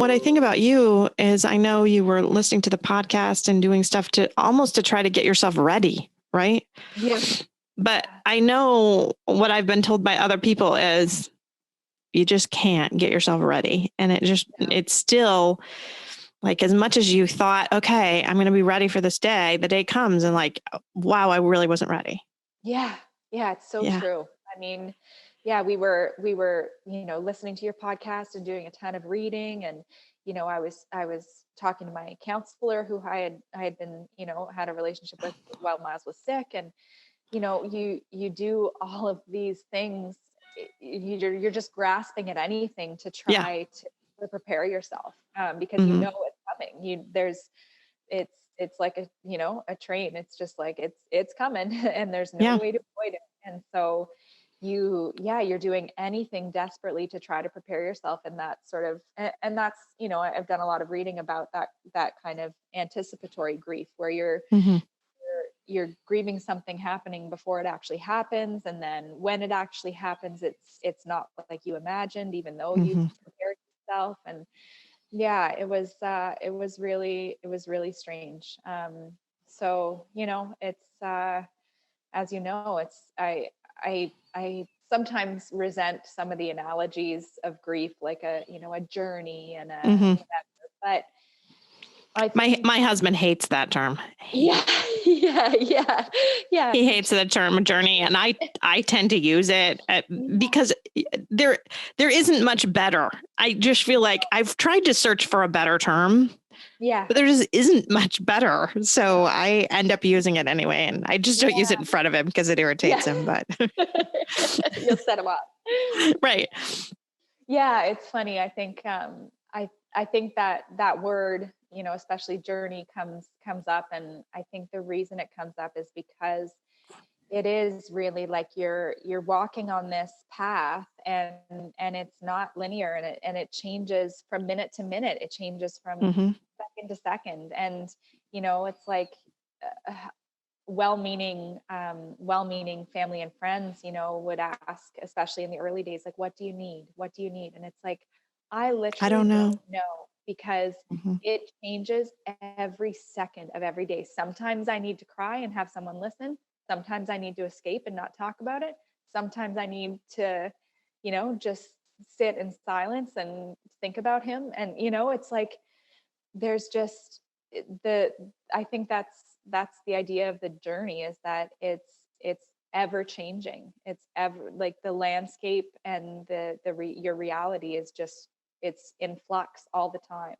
what I think about you is I know you were listening to the podcast and doing stuff to almost to try to get yourself ready, right? Yeah. But I know what I've been told by other people is you just can't get yourself ready. And it's still like, as much as you thought, okay, I'm going to be ready for this day, the day comes and like, wow, I really wasn't ready. Yeah. Yeah. It's so true. I mean, yeah, we were, listening to your podcast and doing a ton of reading. And, I was talking to my counselor who I had been, had a relationship with while Miles was sick. And, you do all of these things. You're just grasping at anything to try to prepare yourself, because you know it's coming. It's like a train. It's just like it's coming and there's no way to avoid it. And so you're doing anything desperately to try to prepare yourself in that sort of, and that's, I've done a lot of reading about that kind of anticipatory grief where you're grieving something happening before it actually happens, and then when it actually happens, it's not like you imagined, even though you've prepared yourself. And yeah, it was really strange. So it's as it's I sometimes resent some of the analogies of grief, like a journey and whatever. But I think my husband hates that term. yeah. He hates the term journey, and I tend to use it because there isn't much better. I just feel like I've tried to search for a better term. Yeah. But there just isn't much better. So I end up using it anyway. And I just don't use it in front of him because it irritates him. But you'll set him up. Right. Yeah, it's funny. I think I think that word, especially journey comes up. And I think the reason it comes up is because it is really like you're walking on this path, and it's not linear, and it changes from minute to minute. It changes from second to second. And it's like well-meaning family and friends would ask, especially in the early days, like, what do you need, and it's like, I literally don't know, because it changes every second of every day. Sometimes I need to cry and have someone listen. Sometimes I need to escape and not talk about it. Sometimes I need to, just sit in silence and think about him. And, it's like, there's just I think that's the idea of the journey, is that it's ever changing. It's ever like the landscape, and your reality is just, it's in flux all the time.